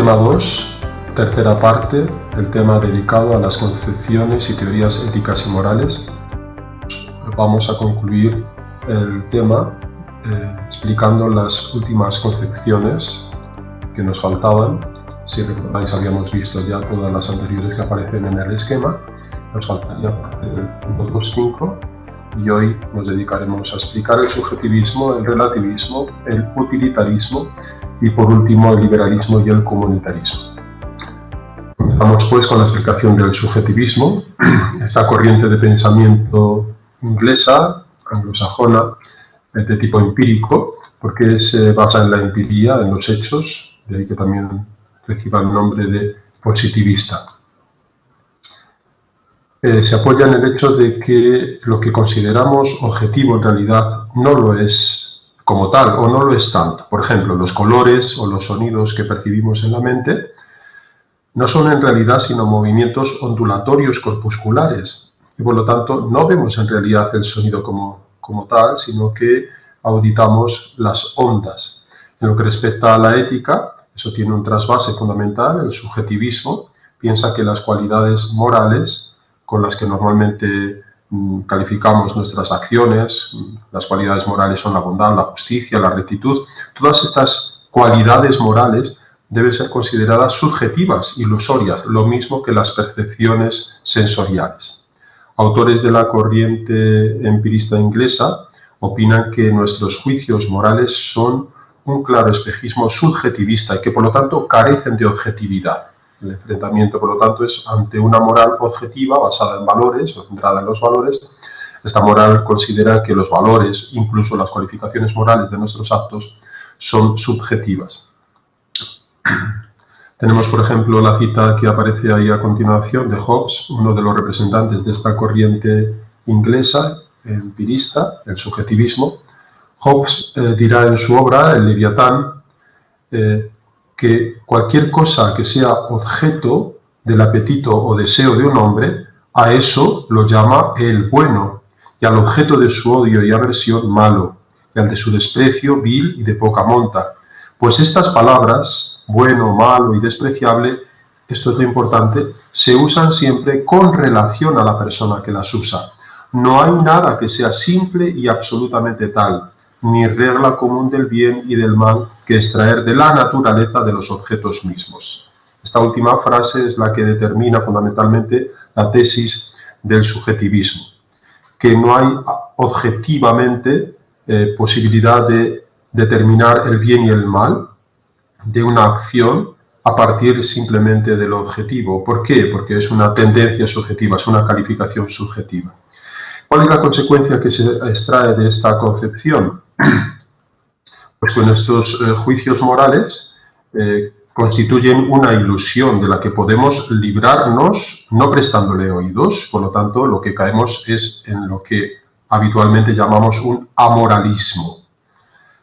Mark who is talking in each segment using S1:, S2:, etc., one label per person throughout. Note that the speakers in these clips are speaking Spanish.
S1: Tema 2, tercera parte, el tema dedicado a las concepciones y teorías éticas y morales. Vamos a concluir el tema explicando las últimas concepciones que nos faltaban. Si recordáis, habíamos visto ya todas las anteriores que aparecen en el esquema. Nos faltaría el punto 2.5 y hoy nos dedicaremos a explicar el subjetivismo, el relativismo, el utilitarismo y por último el liberalismo y el comunitarismo. Comenzamos pues con la explicación del subjetivismo, esta corriente de pensamiento inglesa, anglosajona, de tipo empírico, porque se basa en la empiría, en los hechos, de ahí que también reciba el nombre de positivista. Se apoya en el hecho de que lo que consideramos objetivo en realidad no lo es como tal o no lo es tanto. Por ejemplo, los colores o los sonidos que percibimos en la mente no son en realidad sino movimientos ondulatorios corpusculares y por lo tanto no vemos en realidad el sonido como tal, sino que auditamos las ondas. En lo que respecta a la ética, eso tiene un trasvase fundamental, el subjetivismo piensa que las cualidades morales con las que normalmente calificamos nuestras acciones, las cualidades morales son la bondad, la justicia, la rectitud, todas estas cualidades morales deben ser consideradas subjetivas, ilusorias, lo mismo que las percepciones sensoriales. Autores de la corriente empirista inglesa opinan que nuestros juicios morales son un claro espejismo subjetivista y que por lo tanto carecen de objetividad. El enfrentamiento, por lo tanto, es ante una moral objetiva basada en valores o centrada en los valores. Esta moral considera que los valores, incluso las cualificaciones morales de nuestros actos, son subjetivas. Tenemos, por ejemplo, la cita que aparece ahí a continuación de Hobbes, uno de los representantes de esta corriente inglesa, empirista, el subjetivismo. Hobbes dirá en su obra, el Leviatán, que cualquier cosa que sea objeto del apetito o deseo de un hombre, a eso lo llama el bueno, y al objeto de su odio y aversión malo, y al de su desprecio vil y de poca monta. Pues estas palabras, bueno, malo y despreciable, esto es lo importante, se usan siempre con relación a la persona que las usa. No hay nada que sea simple y absolutamente tal, ni regla común del bien y del mal que extraer de la naturaleza de los objetos mismos. Esta última frase es la que determina fundamentalmente la tesis del subjetivismo, que no hay objetivamente posibilidad de determinar el bien y el mal de una acción a partir simplemente del objetivo. ¿Por qué? Porque es una tendencia subjetiva, es una calificación subjetiva. ¿Cuál es la consecuencia que se extrae de esta concepción? Pues que nuestros juicios morales constituyen una ilusión de la que podemos librarnos no prestándole oídos. Por lo tanto, lo que caemos es en lo que habitualmente llamamos un amoralismo.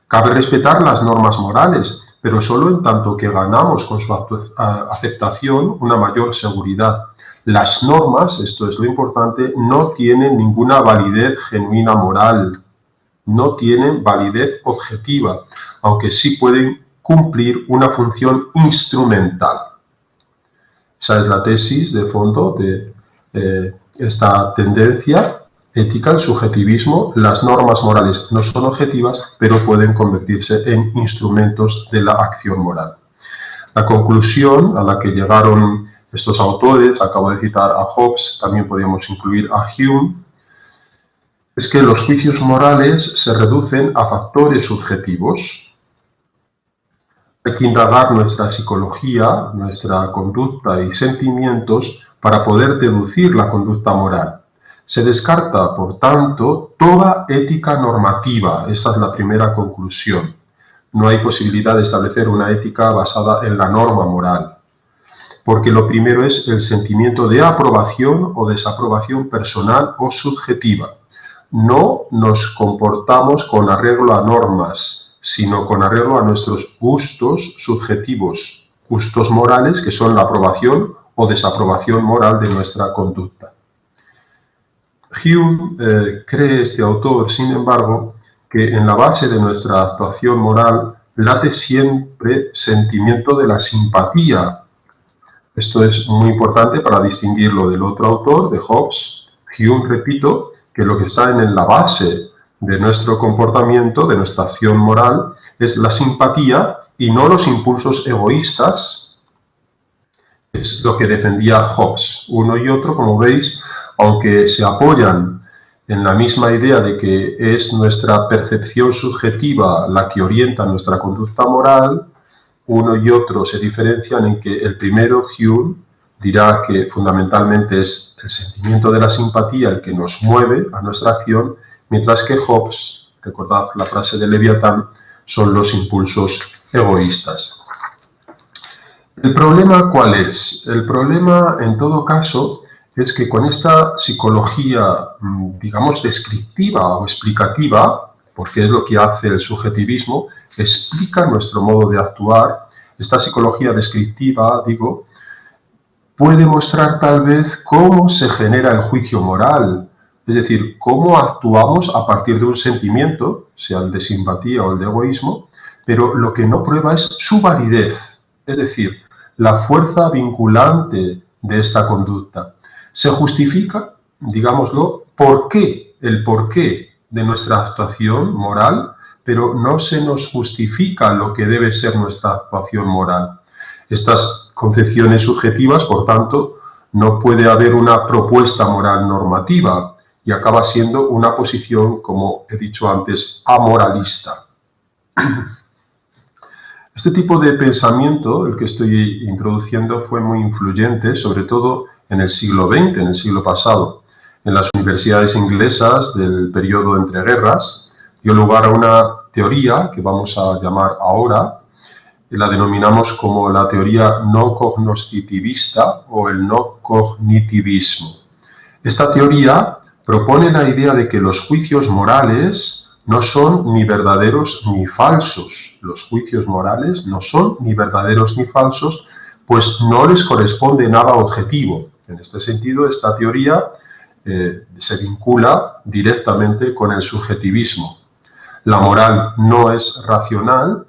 S1: Cabe respetar las normas morales, pero solo en tanto que ganamos con su aceptación una mayor seguridad. Las normas, esto es lo importante, no tienen ninguna validez genuina moral, no tienen validez objetiva, aunque sí pueden cumplir una función instrumental. Esa es la tesis de fondo de esta tendencia ética, el subjetivismo. Las normas morales no son objetivas, pero pueden convertirse en instrumentos de la acción moral. La conclusión a la que llegaron estos autores, acabo de citar a Hobbes, también podríamos incluir a Hume, es que los juicios morales se reducen a factores subjetivos. Hay que indagar nuestra psicología, nuestra conducta y sentimientos para poder deducir la conducta moral. Se descarta, por tanto, toda ética normativa. Esta es la primera conclusión. No hay posibilidad de establecer una ética basada en la norma moral, porque lo primero es el sentimiento de aprobación o desaprobación personal o subjetiva. No nos comportamos con arreglo a normas, sino con arreglo a nuestros gustos subjetivos, gustos morales que son la aprobación o desaprobación moral de nuestra conducta. Hume cree, este autor, sin embargo, que en la base de nuestra actuación moral late siempre sentimiento de la simpatía. Esto es muy importante para distinguirlo del otro autor, de Hobbes. Hume, repito, que lo que está en la base de nuestro comportamiento, de nuestra acción moral, es la simpatía y no los impulsos egoístas. Es lo que defendía Hobbes. Uno y otro, como veis, aunque se apoyan en la misma idea de que es nuestra percepción subjetiva la que orienta nuestra conducta moral, uno y otro se diferencian en que el primero, Hume, dirá que fundamentalmente es el sentimiento de la simpatía el que nos mueve a nuestra acción, mientras que Hobbes, recordad la frase de Leviatán, son los impulsos egoístas. ¿El problema cuál es? El problema, en todo caso, es que con esta psicología, digamos, descriptiva o explicativa, porque es lo que hace el subjetivismo, explica nuestro modo de actuar. Esta psicología descriptiva, digo, puede mostrar tal vez cómo se genera el juicio moral, es decir, cómo actuamos a partir de un sentimiento, sea el de simpatía o el de egoísmo, pero lo que no prueba es su validez, es decir, la fuerza vinculante de esta conducta. Se justifica, digámoslo, el porqué de nuestra actuación moral, pero no se nos justifica lo que debe ser nuestra actuación moral. Estas concepciones subjetivas, por tanto, no puede haber una propuesta moral normativa y acaba siendo una posición, como he dicho antes, amoralista. Este tipo de pensamiento, el que estoy introduciendo, fue muy influyente, sobre todo en el siglo XX, en el siglo pasado. En las universidades inglesas del periodo entre guerras, dio lugar a una teoría que vamos a llamar ahora, y la denominamos como la teoría no cognoscitivista o el no cognitivismo. Esta teoría propone la idea de que los juicios morales no son ni verdaderos ni falsos. Los juicios morales no son ni verdaderos ni falsos, pues no les corresponde nada objetivo. En este sentido, esta teoría se vincula directamente con el subjetivismo. La moral no es racional,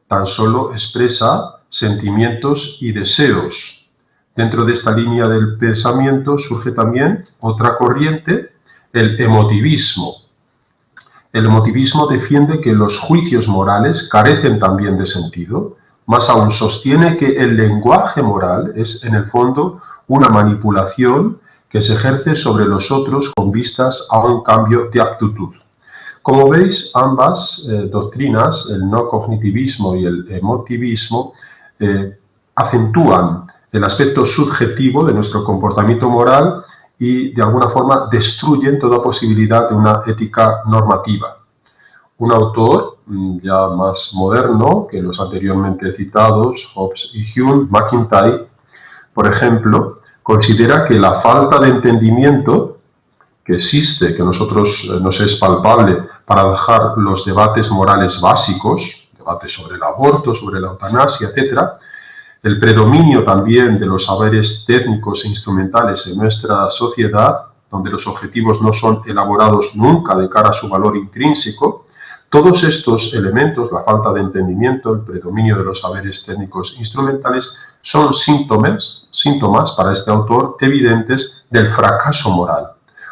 S1: tan solo expresa sentimientos y deseos. Dentro de esta línea del pensamiento surge también otra corriente, el emotivismo. El emotivismo defiende que los juicios morales carecen también de sentido, más aún sostiene que el lenguaje moral es en el fondo una manipulación que se ejerce sobre los otros con vistas a un cambio de actitud. Como veis, ambas doctrinas, el no cognitivismo y el emotivismo, acentúan el aspecto subjetivo de nuestro comportamiento moral y de alguna forma destruyen toda posibilidad de una ética normativa. Un autor ya más moderno que los anteriormente citados, Hobbes y Hume, McIntyre, por ejemplo, considera que la falta de entendimiento que existe, que a nosotros nos es palpable para dejar los debates morales básicos, debates sobre el aborto, sobre la eutanasia, etc., el predominio también de los saberes técnicos e instrumentales en nuestra sociedad, donde los objetivos no son elaborados nunca de cara a su valor intrínseco, todos estos elementos, la falta de entendimiento, el predominio de los saberes técnicos e instrumentales, son síntomas para este autor evidentes del fracaso moral.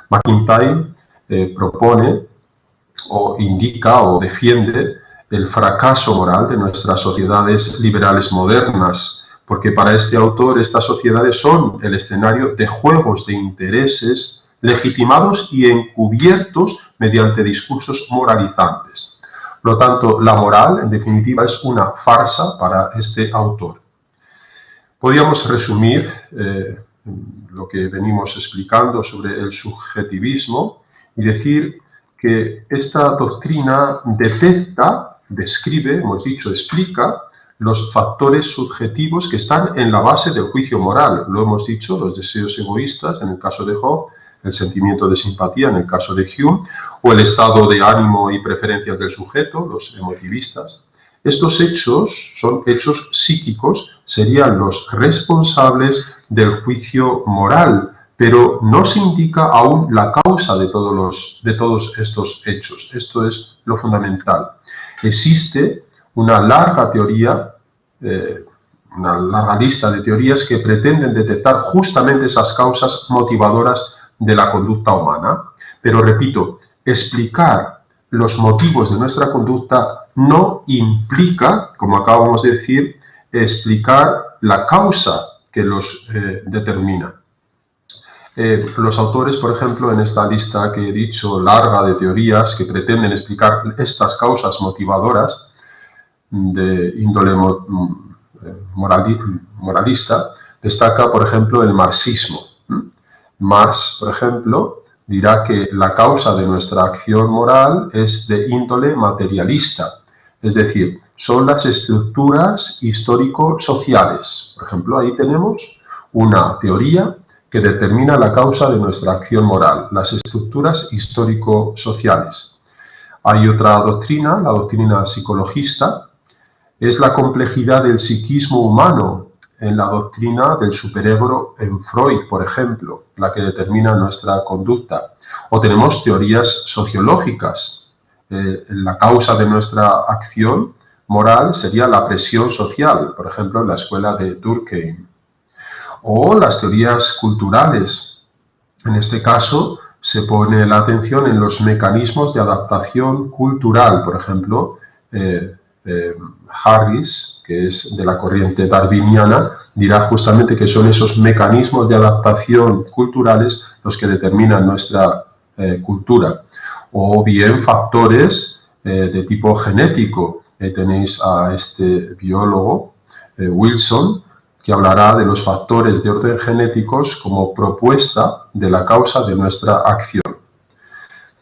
S1: McIntyre propone o indica o defiende el fracaso moral de nuestras sociedades liberales modernas, porque para este autor estas sociedades son el escenario de juegos de intereses legitimados y encubiertos mediante discursos moralizantes. Por lo tanto, la moral, en definitiva, es una farsa para este autor. Podríamos resumir lo que venimos explicando sobre el subjetivismo y decir que esta doctrina detecta, describe, hemos dicho, explica los factores subjetivos que están en la base del juicio moral. Lo hemos dicho, los deseos egoístas, en el caso de Hobbes, el sentimiento de simpatía, en el caso de Hume, o el estado de ánimo y preferencias del sujeto, los emotivistas. Estos hechos son hechos psíquicos, serían los responsables del juicio moral, pero no se indica aún la causa de todos estos hechos. Esto es lo fundamental. Existe una larga teoría, una larga lista de teorías que pretenden detectar justamente esas causas motivadoras de la conducta humana. Pero repito, explicar los motivos de nuestra conducta no implica, como acabamos de decir, explicar la causa que los determina. Los autores, por ejemplo, en esta lista que he dicho, larga de teorías que pretenden explicar estas causas motivadoras de índole moralista, destaca, por ejemplo, el marxismo. Marx, por ejemplo, dirá que la causa de nuestra acción moral es de índole materialista, es decir, son las estructuras histórico-sociales. Por ejemplo, ahí tenemos una teoría que determina la causa de nuestra acción moral, las estructuras histórico-sociales. Hay otra doctrina, la doctrina psicologista, es la complejidad del psiquismo humano en la doctrina del superego en Freud, por ejemplo, la que determina nuestra conducta. O tenemos teorías sociológicas. La causa de nuestra acción moral sería la presión social, por ejemplo, en la escuela de Durkheim. O las teorías culturales. En este caso, se pone la atención en los mecanismos de adaptación cultural. Por ejemplo, Harris, que es de la corriente darwiniana, dirá justamente que son esos mecanismos de adaptación culturales los que determinan nuestra cultura. O bien factores de tipo genético. Tenéis a este biólogo, Wilson, que hablará de los factores de orden genéticos como propuesta de la causa de nuestra acción.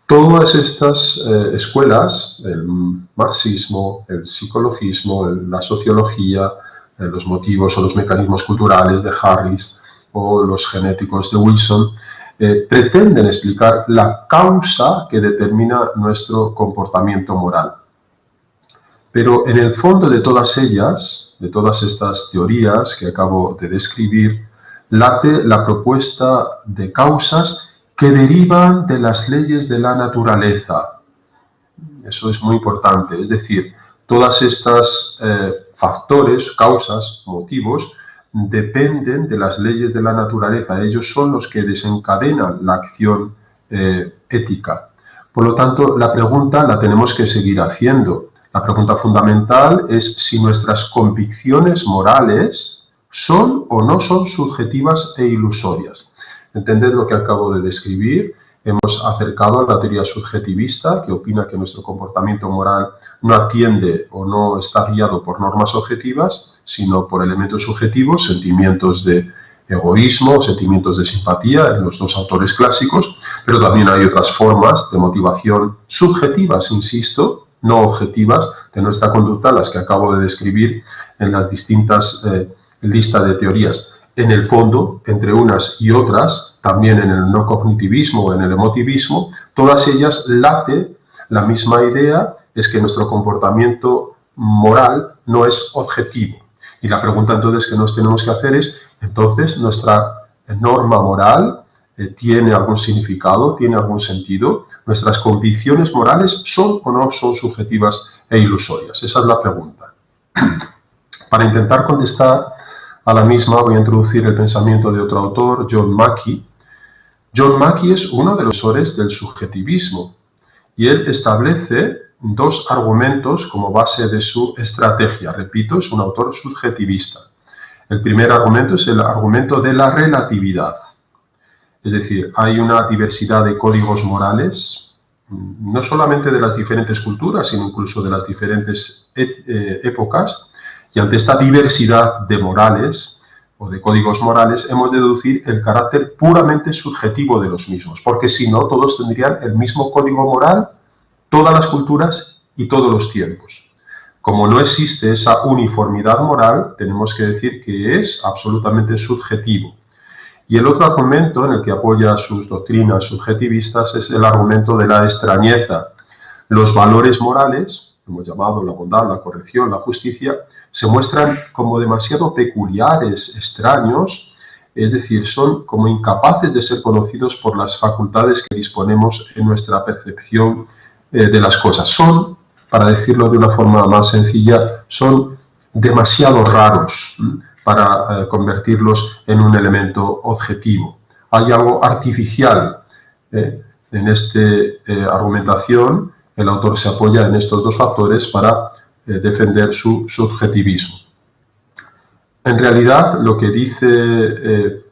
S1: Todas estas escuelas, el marxismo, el psicologismo, la sociología, los motivos o los mecanismos culturales de Harris o los genéticos de Wilson, pretenden explicar la causa que determina nuestro comportamiento moral. Pero en el fondo de todas ellas, de todas estas teorías que acabo de describir, late la propuesta de causas que derivan de las leyes de la naturaleza. Eso es muy importante, es decir, todas estas factores, causas, motivos, dependen de las leyes de la naturaleza. Ellos son los que desencadenan la acción ética. Por lo tanto, la pregunta la tenemos que seguir haciendo. La pregunta fundamental es si nuestras convicciones morales son o no son subjetivas e ilusorias. Entended lo que acabo de describir. Hemos acercado a la teoría subjetivista, que opina que nuestro comportamiento moral no atiende o no está guiado por normas objetivas, sino por elementos subjetivos, sentimientos de egoísmo, sentimientos de simpatía, en los dos autores clásicos, pero también hay otras formas de motivación subjetivas, insisto, no objetivas de nuestra conducta, las que acabo de describir en las distintas listas de teorías. En el fondo, entre unas y otras, también en el no cognitivismo o en el emotivismo, todas ellas late la misma idea, es que nuestro comportamiento moral no es objetivo. Y la pregunta entonces que nos tenemos que hacer es, entonces, ¿nuestra norma moral tiene algún significado, tiene algún sentido? ¿Nuestras convicciones morales son o no son subjetivas e ilusorias? Esa es la pregunta. Para intentar contestar a la misma voy a introducir el pensamiento de otro autor, John Mackey. John Mackey es uno de los autores del subjetivismo y él establece dos argumentos como base de su estrategia. Repito, es un autor subjetivista. El primer argumento es el argumento de la relatividad. Es decir, hay una diversidad de códigos morales, no solamente de las diferentes culturas, sino incluso de las diferentes épocas, y ante esta diversidad de morales o de códigos morales hemos de deducir el carácter puramente subjetivo de los mismos, porque si no, todos tendrían el mismo código moral, todas las culturas y todos los tiempos. Como no existe esa uniformidad moral, tenemos que decir que es absolutamente subjetivo. Y el otro argumento en el que apoya sus doctrinas subjetivistas es el argumento de la extrañeza. Los valores morales, hemos llamado la bondad, la corrección, la justicia, se muestran como demasiado peculiares, extraños, es decir, son como incapaces de ser conocidos por las facultades que disponemos en nuestra percepción de las cosas. Son para decirlo de una forma más sencilla, son demasiado raros para convertirlos en un elemento objetivo. Hay algo artificial en esta argumentación. El autor se apoya en estos dos factores para defender su subjetivismo. En realidad, lo que dice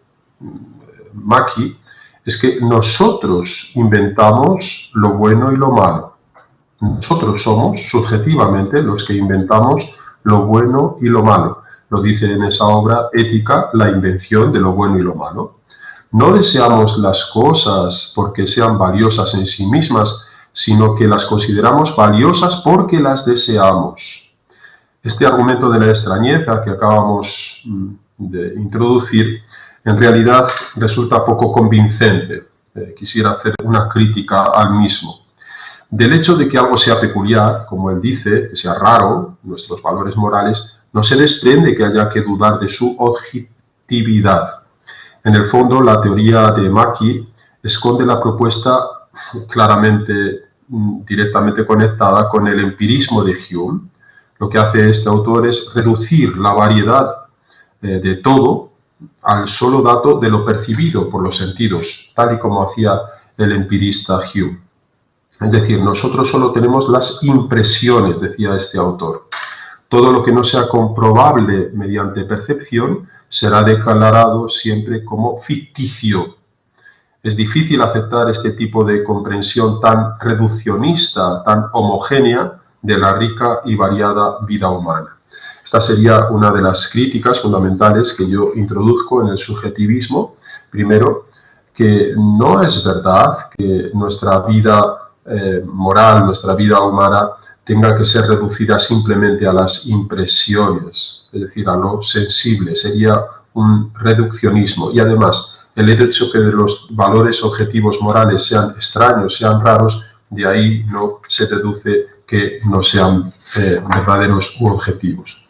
S1: Mackie es que nosotros inventamos lo bueno y lo malo. Nosotros somos, subjetivamente, los que inventamos lo bueno y lo malo. Lo dice en esa obra Ética, la invención de lo bueno y lo malo. No deseamos las cosas porque sean valiosas en sí mismas, sino que las consideramos valiosas porque las deseamos. Este argumento de la extrañeza que acabamos de introducir, en realidad resulta poco convincente. Quisiera hacer una crítica al mismo. Del hecho de que algo sea peculiar, como él dice, que sea raro, nuestros valores morales, no se desprende que haya que dudar de su objetividad. En el fondo, la teoría de Mackie esconde la propuesta claramente, directamente conectada con el empirismo de Hume. Lo que hace este autor es reducir la variedad de todo al solo dato de lo percibido por los sentidos, tal y como hacía el empirista Hume. Es decir, nosotros solo tenemos las impresiones, decía este autor. Todo lo que no sea comprobable mediante percepción será declarado siempre como ficticio. Es difícil aceptar este tipo de comprensión tan reduccionista, tan homogénea de la rica y variada vida humana. Esta sería una de las críticas fundamentales que yo introduzco en el subjetivismo. Primero, que no es verdad que nuestra vida moral, nuestra vida humana, tenga que ser reducida simplemente a las impresiones, es decir, a lo sensible. Sería un reduccionismo. Y además, el hecho que los valores objetivos morales sean extraños, sean raros, de ahí no se deduce que no sean verdaderos u objetivos.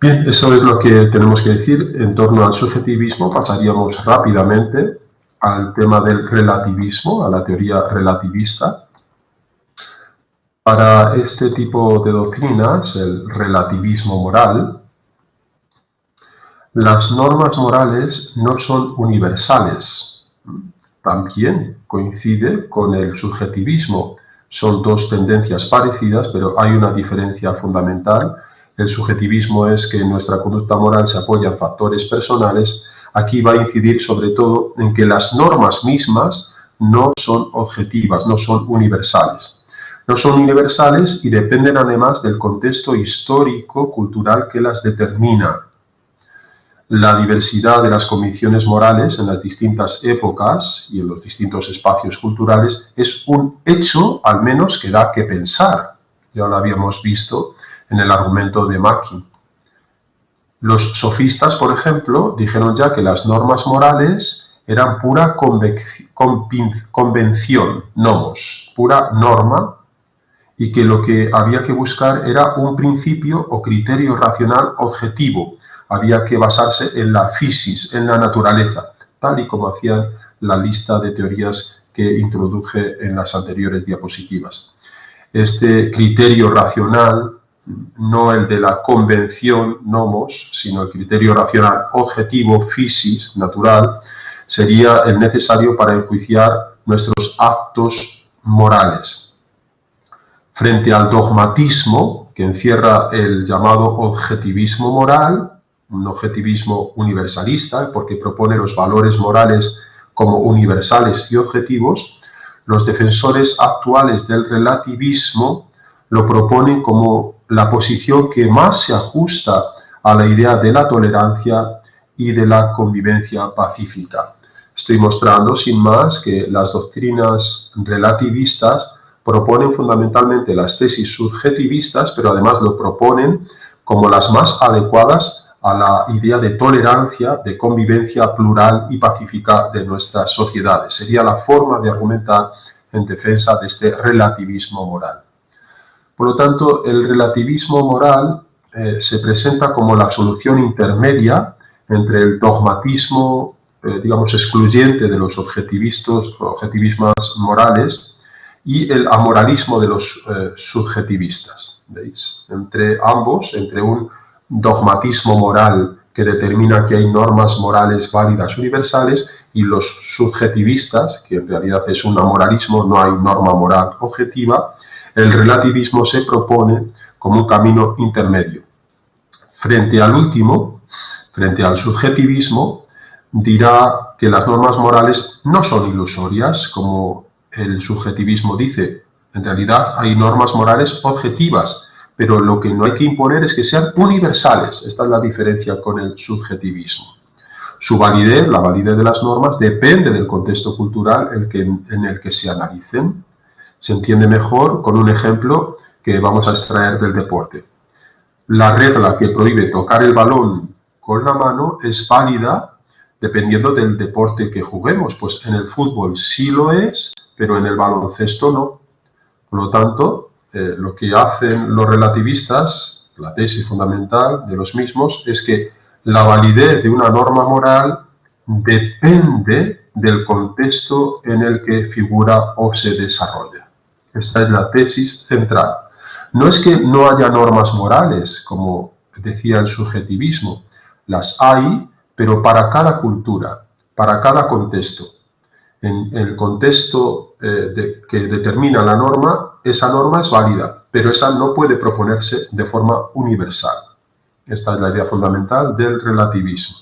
S1: Bien, eso es lo que tenemos que decir en torno al subjetivismo. Pasaríamos rápidamente al tema del relativismo, a la teoría relativista. Para este tipo de doctrinas, el relativismo moral, las normas morales no son universales. También coincide con el subjetivismo. Son dos tendencias parecidas, pero hay una diferencia fundamental. El subjetivismo es que nuestra conducta moral se apoya en factores personales. Aquí va a incidir sobre todo en que las normas mismas no son objetivas, no son universales. No son universales y dependen además del contexto histórico, cultural que las determina. La diversidad de las convicciones morales en las distintas épocas y en los distintos espacios culturales es un hecho, al menos, que da que pensar. Ya lo habíamos visto en el argumento de Mackie. Los sofistas, por ejemplo, dijeron ya que las normas morales eran pura convención, nomos, pura norma, y que lo que había que buscar era un principio o criterio racional objetivo. Había que basarse en la physis, en la naturaleza, tal y como hacían la lista de teorías que introduje en las anteriores diapositivas. Este criterio racional, no el de la convención, nomos, sino el criterio racional objetivo, physis, natural, sería el necesario para enjuiciar nuestros actos morales. Frente al dogmatismo, que encierra el llamado objetivismo moral, un objetivismo universalista, porque propone los valores morales como universales y objetivos, los defensores actuales del relativismo lo proponen como la posición que más se ajusta a la idea de la tolerancia y de la convivencia pacífica. Estoy mostrando, sin más, que las doctrinas relativistas proponen fundamentalmente las tesis subjetivistas, pero además lo proponen como las más adecuadas a la idea de tolerancia, de convivencia plural y pacífica de nuestras sociedades. Sería la forma de argumentar en defensa de este relativismo moral. Por lo tanto, el relativismo moral se presenta como la solución intermedia entre el dogmatismo, digamos, excluyente de los objetivismos morales y el amoralismo de los subjetivistas. ¿Veis? Entre ambos, entre un dogmatismo moral que determina que hay normas morales válidas universales y los subjetivistas, que en realidad es un amoralismo, no hay norma moral objetiva, el relativismo se propone como un camino intermedio. Frente al último, frente al subjetivismo, dirá que las normas morales no son ilusorias, como el subjetivismo dice. En realidad hay normas morales objetivas, pero lo que no hay que imponer es que sean universales. Esta es la diferencia con el subjetivismo. Su validez, la validez de las normas, depende del contexto cultural en el que se analicen. Se entiende mejor con un ejemplo que vamos a extraer del deporte. La regla que prohíbe tocar el balón con la mano es válida dependiendo del deporte que juguemos. Pues en el fútbol sí lo es, pero en el baloncesto no. Por lo tanto, lo que hacen los relativistas, la tesis fundamental de los mismos, es que la validez de una norma moral depende del contexto en el que figura o se desarrolla. Esta es la tesis central. No es que no haya normas morales, como decía el subjetivismo, las hay, pero para cada cultura, para cada contexto. En el contexto que determina la norma, esa norma es válida, pero esa no puede proponerse de forma universal. Esta es la idea fundamental del relativismo.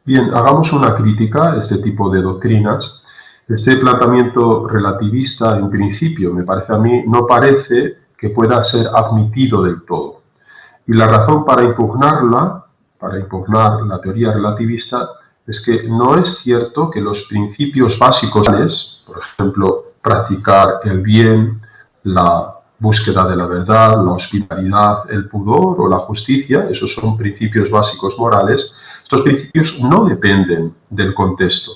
S1: Bien, hagamos una crítica a este tipo de doctrinas. Este planteamiento relativista, en principio, me parece a mí, no parece que pueda ser admitido del todo. Y la razón para impugnar la teoría relativista, es que no es cierto que los principios básicos, por ejemplo, practicar el bien, la búsqueda de la verdad, la hospitalidad, el pudor o la justicia, esos son principios básicos morales, estos principios no dependen del contexto.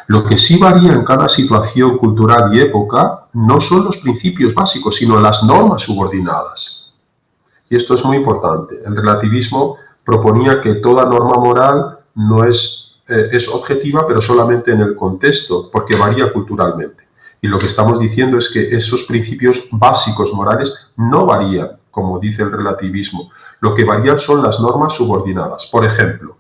S1: Lo que sí varía en cada situación cultural y época no son los principios básicos, sino las normas subordinadas. Y esto es muy importante. El relativismo proponía que toda norma moral no es objetiva, pero solamente en el contexto, porque varía culturalmente. Y lo que estamos diciendo es que esos principios básicos morales no varían, como dice el relativismo. Lo que varían son las normas subordinadas. Por ejemplo,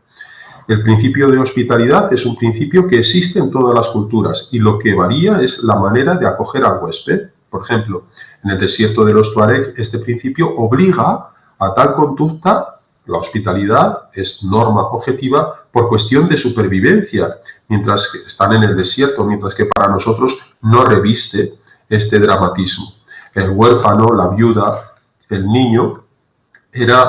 S1: el principio de hospitalidad es un principio que existe en todas las culturas y lo que varía es la manera de acoger al huésped. Por ejemplo, en el desierto de los Tuareg, este principio obliga a tal conducta. La hospitalidad es norma objetiva por cuestión de supervivencia, mientras que están en el desierto, mientras que para nosotros no reviste este dramatismo. El huérfano, la viuda, el niño, eran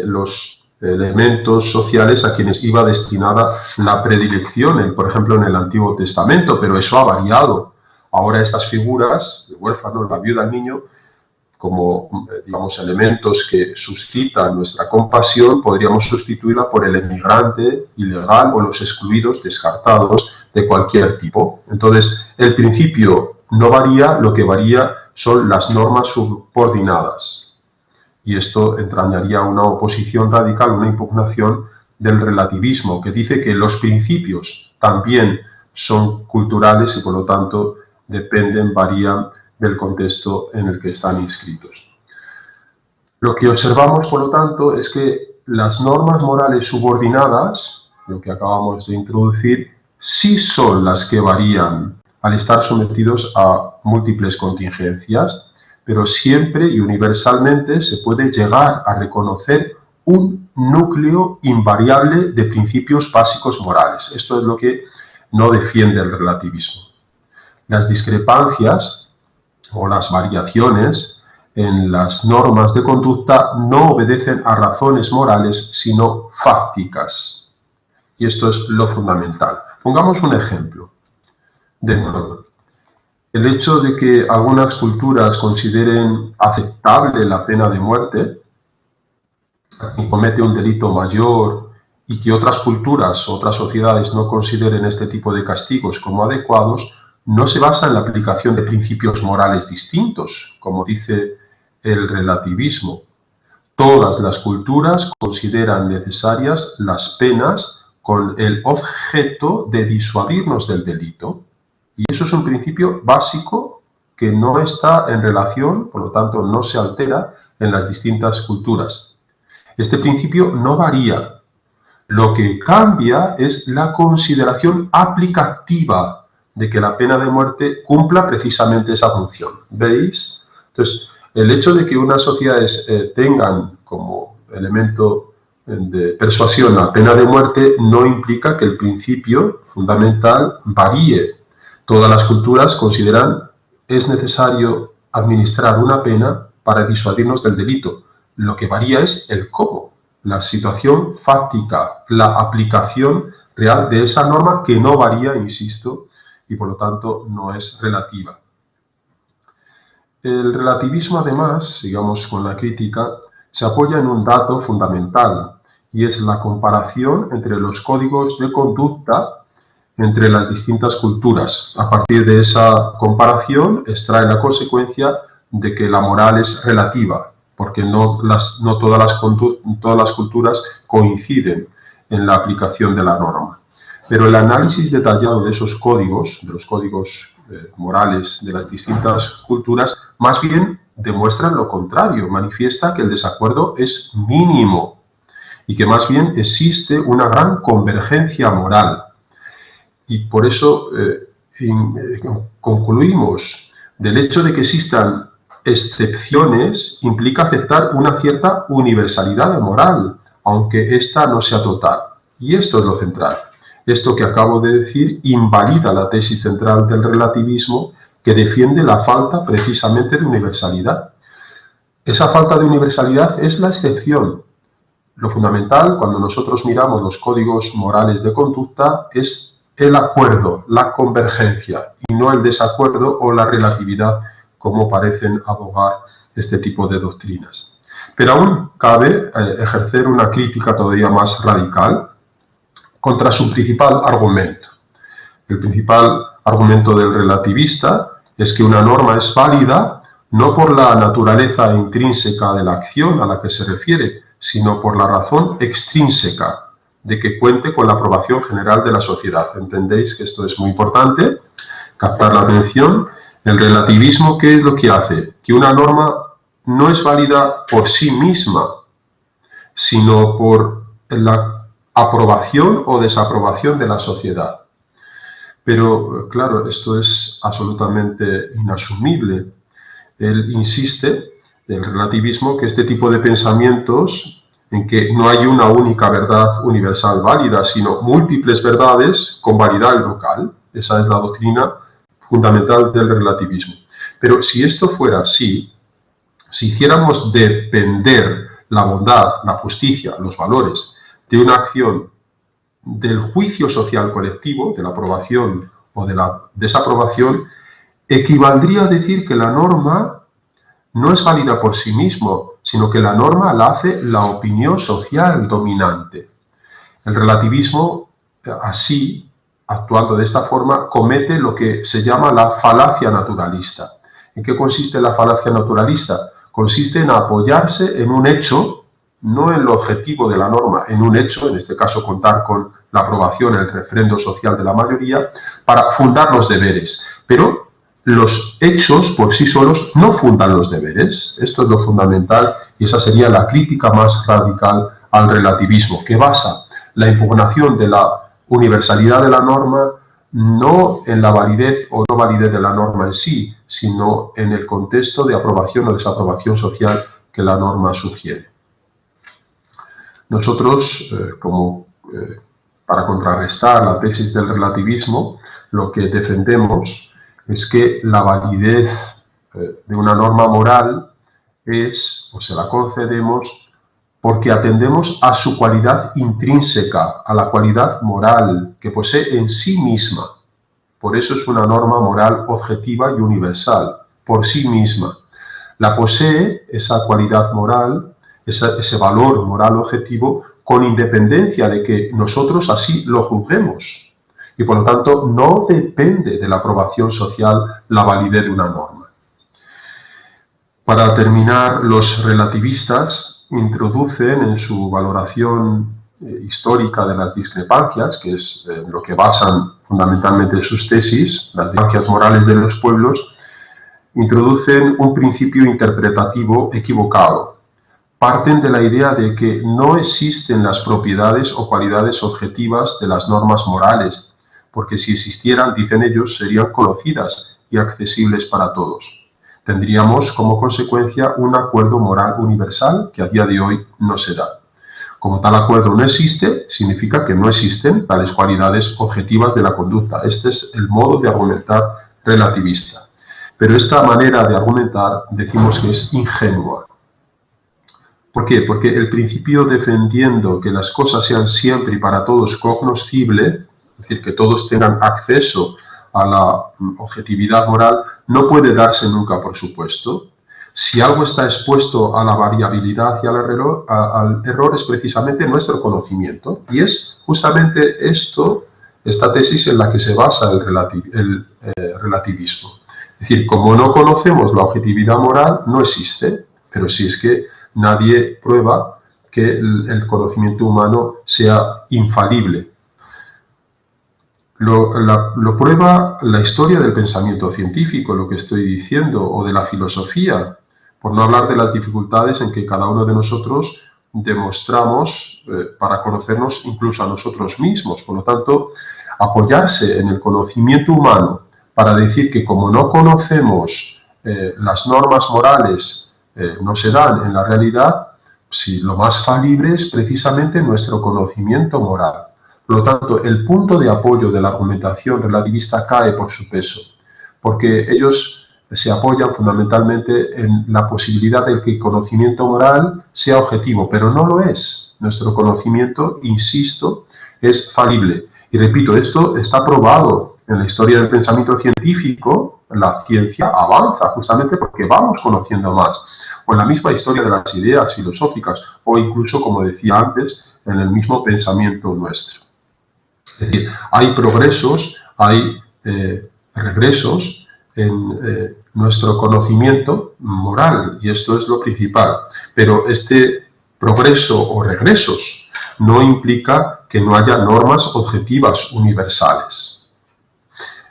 S1: los elementos sociales a quienes iba destinada la predilección, por ejemplo, en el Antiguo Testamento, pero eso ha variado. Ahora estas figuras, el huérfano, la viuda, el niño, como, digamos, elementos que suscitan nuestra compasión, podríamos sustituirla por el emigrante ilegal o los excluidos, descartados de cualquier tipo. Entonces, el principio no varía, lo que varía son las normas subordinadas. Y esto entrañaría una oposición radical, una impugnación del relativismo, que dice que los principios también son culturales y, por lo tanto, dependen, varían del contexto en el que están inscritos. Lo que observamos, por lo tanto, es que las normas morales subordinadas, lo que acabamos de introducir, sí son las que varían al estar sometidos a múltiples contingencias, pero siempre y universalmente se puede llegar a reconocer un núcleo invariable de principios básicos morales. Esto es lo que no defiende el relativismo. Las discrepancias o las variaciones en las normas de conducta no obedecen a razones morales, sino fácticas. Y esto es lo fundamental. Pongamos un ejemplo. De nuevo, el hecho de que algunas culturas consideren aceptable la pena de muerte a quien comete un delito mayor y que otras culturas, otras sociedades no consideren este tipo de castigos como adecuados, no se basa en la aplicación de principios morales distintos, como dice el relativismo. Todas las culturas consideran necesarias las penas con el objeto de disuadirnos del delito. Y eso es un principio básico que no está en relación, por lo tanto no se altera en las distintas culturas. Este principio no varía. Lo que cambia es la consideración aplicativa de que la pena de muerte cumpla precisamente esa función. ¿Veis? Entonces, el hecho de que unas sociedades tengan como elemento de persuasión la pena de muerte no implica que el principio fundamental varíe. Todas las culturas consideran es necesario administrar una pena para disuadirnos del delito. Lo que varía es el cómo, la situación fáctica, la aplicación real de esa norma que no varía, insisto, y por lo tanto no es relativa. El relativismo, además, sigamos con la crítica, se apoya en un dato fundamental, y es la comparación entre los códigos de conducta entre las distintas culturas. A partir de esa comparación extrae la consecuencia de que la moral es relativa, porque no todas las culturas coinciden en la aplicación de la norma. Pero el análisis detallado de esos códigos, de los códigos morales de las distintas culturas, más bien demuestran lo contrario, manifiesta que el desacuerdo es mínimo y que más bien existe una gran convergencia moral. Y por eso concluimos del hecho de que existan excepciones implica aceptar una cierta universalidad de moral, aunque ésta no sea total. Y esto es lo central. Esto que acabo de decir invalida la tesis central del relativismo que defiende la falta precisamente de universalidad. Esa falta de universalidad es la excepción. Lo fundamental cuando nosotros miramos los códigos morales de conducta es el acuerdo, la convergencia, y no el desacuerdo o la relatividad, como parecen abogar este tipo de doctrinas. Pero aún cabe ejercer una crítica todavía más radical contra su principal argumento. El principal argumento del relativista es que una norma es válida no por la naturaleza intrínseca de la acción a la que se refiere, sino por la razón extrínseca de que cuente con la aprobación general de la sociedad. ¿Entendéis que esto es muy importante? Captar la atención. El relativismo, ¿qué es lo que hace? Que una norma no es válida por sí misma, sino por la aprobación o desaprobación de la sociedad. Pero, claro, esto es absolutamente inasumible. Él insiste, el relativismo, que este tipo de pensamientos en que no hay una única verdad universal válida, sino múltiples verdades con validad local. Esa es la doctrina fundamental del relativismo. Pero si esto fuera así, si hiciéramos depender la bondad, la justicia, los valores de una acción del juicio social colectivo, de la aprobación o de la desaprobación, equivaldría a decir que la norma no es válida por sí mismo, sino que la norma la hace la opinión social dominante. El relativismo, así, actuando de esta forma, comete lo que se llama la falacia naturalista. ¿En qué consiste la falacia naturalista? Consiste en apoyarse en un hecho, no en lo objetivo de la norma, en un hecho, en este caso contar con la aprobación, el refrendo social de la mayoría, para fundar los deberes. Pero los hechos por sí solos no fundan los deberes. Esto es lo fundamental y esa sería la crítica más radical al relativismo, que basa la impugnación de la universalidad de la norma no en la validez o no validez de la norma en sí, sino en el contexto de aprobación o desaprobación social que la norma sugiere. Nosotros, para contrarrestar la tesis del relativismo, lo que defendemos es que la validez de una norma moral es, o se la concedemos, porque atendemos a su cualidad intrínseca, a la cualidad moral que posee en sí misma. Por eso es una norma moral objetiva y universal, por sí misma. La posee esa cualidad moral, ese valor moral objetivo, con independencia de que nosotros así lo juzguemos. Y por lo tanto no depende de la aprobación social la validez de una norma. Para terminar, los relativistas introducen en su valoración histórica de las discrepancias, que es lo que basan fundamentalmente sus tesis, las discrepancias morales de los pueblos, introducen un principio interpretativo equivocado. Parten de la idea de que no existen las propiedades o cualidades objetivas de las normas morales, porque si existieran, dicen ellos, serían conocidas y accesibles para todos. Tendríamos como consecuencia un acuerdo moral universal que a día de hoy no se da. Como tal acuerdo no existe, significa que no existen tales cualidades objetivas de la conducta. Este es el modo de argumentar relativista. Pero esta manera de argumentar decimos que es ingenua. ¿Por qué? Porque el principio defendiendo que las cosas sean siempre y para todos cognoscible, es decir, que todos tengan acceso a la objetividad moral, no puede darse nunca, por supuesto. Si algo está expuesto a la variabilidad y al error es precisamente nuestro conocimiento. Y es justamente esta tesis en la que se basa el relativismo. Es decir, como no conocemos la objetividad moral, no existe, pero si es que nadie prueba que el conocimiento humano sea infalible. Lo prueba la historia del pensamiento científico, lo que estoy diciendo, o de la filosofía, por no hablar de las dificultades en que cada uno de nosotros demostramos para conocernos incluso a nosotros mismos. Por lo tanto, apoyarse en el conocimiento humano para decir que como no conocemos las normas morales, no se dan en la realidad, si lo más falible es precisamente nuestro conocimiento moral. Por lo tanto, el punto de apoyo de la argumentación relativista cae por su peso, porque ellos se apoyan fundamentalmente en la posibilidad de que el conocimiento moral sea objetivo, pero no lo es. Nuestro conocimiento, insisto, es falible. Y repito, esto está probado en la historia del pensamiento científico. La ciencia avanza justamente porque vamos conociendo más. O en la misma historia de las ideas filosóficas, o incluso, como decía antes, en el mismo pensamiento nuestro. Es decir, hay progresos, hay regresos en nuestro conocimiento moral, y esto es lo principal. Pero este progreso o regresos no implica que no haya normas objetivas universales,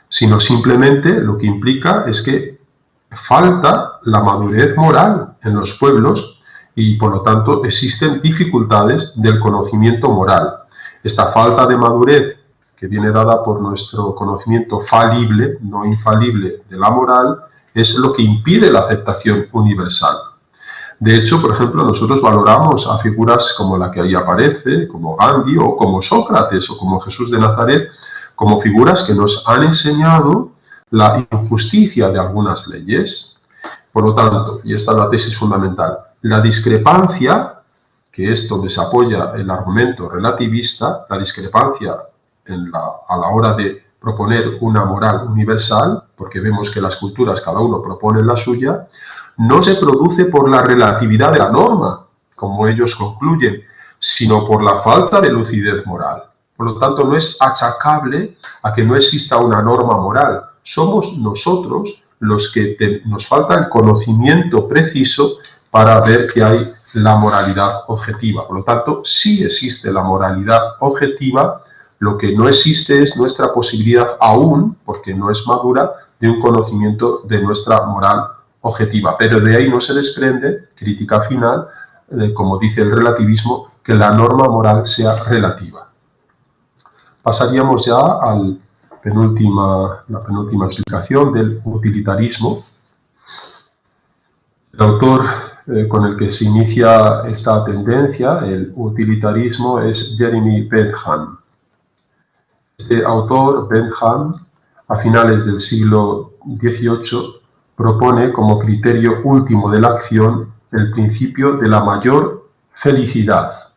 S1: sino simplemente lo que implica es que falta la madurez moral en los pueblos y, por lo tanto, existen dificultades del conocimiento moral. Esta falta de madurez, que viene dada por nuestro conocimiento falible, no infalible, de la moral, es lo que impide la aceptación universal. De hecho, por ejemplo, nosotros valoramos a figuras como la que ahí aparece, como Gandhi o como Sócrates o como Jesús de Nazaret, como figuras que nos han enseñado la injusticia de algunas leyes. Por lo tanto, y esta es la tesis fundamental, la discrepancia, que es donde se apoya el argumento relativista, la discrepancia a la hora de proponer una moral universal, porque vemos que las culturas cada uno propone la suya, no se produce por la relatividad de la norma, como ellos concluyen, sino por la falta de lucidez moral. Por lo tanto, no es achacable a que no exista una norma moral. Somos nosotros los que nos falta el conocimiento preciso para ver que hay la moralidad objetiva. Por lo tanto, sí existe la moralidad objetiva, lo que no existe es nuestra posibilidad aún, porque no es madura, de un conocimiento de nuestra moral objetiva. Pero de ahí no se desprende, crítica final, como dice el relativismo, que la norma moral sea relativa. Pasaríamos ya a la penúltima explicación del utilitarismo. El autor con el que se inicia esta tendencia, el utilitarismo, es Jeremy Bentham. Este autor, Bentham, a finales del siglo XVIII, propone como criterio último de la acción el principio de la mayor felicidad.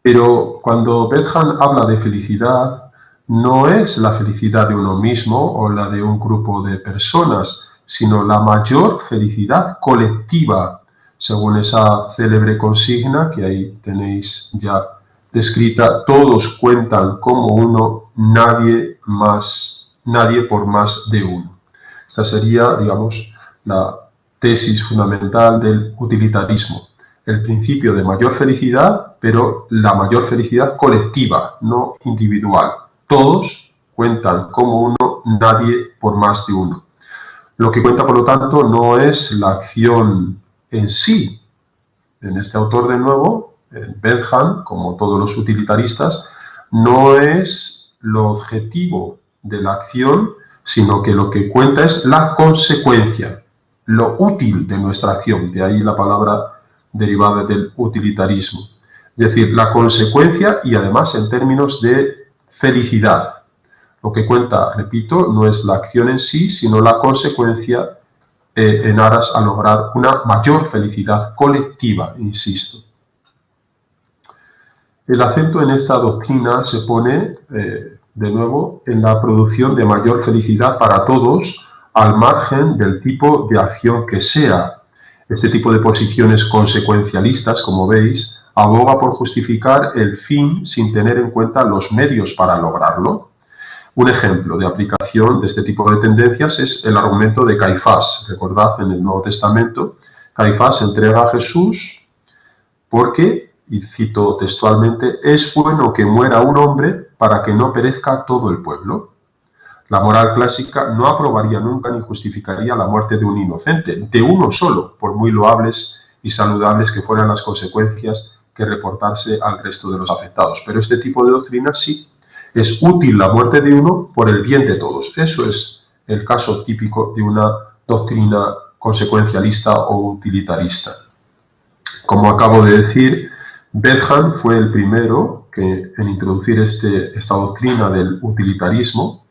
S1: Pero cuando Bentham habla de felicidad, no es la felicidad de uno mismo o la de un grupo de personas, sino la mayor felicidad colectiva, según esa célebre consigna que ahí tenéis ya descrita: todos cuentan como uno, nadie por más de uno. Esta sería, digamos, la tesis fundamental del utilitarismo. El principio de mayor felicidad, pero la mayor felicidad colectiva, no individual. Todos cuentan como uno, nadie por más de uno. Lo que cuenta, por lo tanto, no es la acción en sí. En este autor, de nuevo, Bentham, como todos los utilitaristas, no es lo objetivo de la acción, sino que lo que cuenta es la consecuencia, lo útil de nuestra acción, de ahí la palabra derivada del utilitarismo. Es decir, la consecuencia y además en términos de felicidad. Lo que cuenta, repito, no es la acción en sí, sino la consecuencia en aras a lograr una mayor felicidad colectiva, insisto. El acento en esta doctrina se pone, de nuevo, en la producción de mayor felicidad para todos, al margen del tipo de acción que sea. Este tipo de posiciones consecuencialistas, como veis, aboga por justificar el fin sin tener en cuenta los medios para lograrlo. Un ejemplo de aplicación de este tipo de tendencias es el argumento de Caifás. Recordad, en el Nuevo Testamento, Caifás entrega a Jesús porque, y cito textualmente, es bueno que muera un hombre para que no perezca todo el pueblo. La moral clásica no aprobaría nunca ni justificaría la muerte de un inocente, de uno solo, por muy loables y saludables que fueran las consecuencias que reportarse al resto de los afectados. Pero este tipo de doctrina sí. Es útil la muerte de uno por el bien de todos. Eso es el caso típico de una doctrina consecuencialista o utilitarista. Como acabo de decir, Bentham fue el primero en introducir esta doctrina del utilitarismo.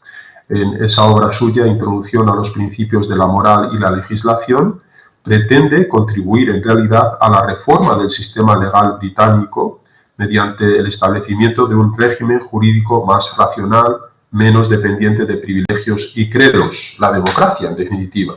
S1: En esa obra suya, Introducción a los principios de la moral y la legislación, pretende contribuir en realidad a la reforma del sistema legal británico mediante el establecimiento de un régimen jurídico más racional, menos dependiente de privilegios y credos, la democracia en definitiva.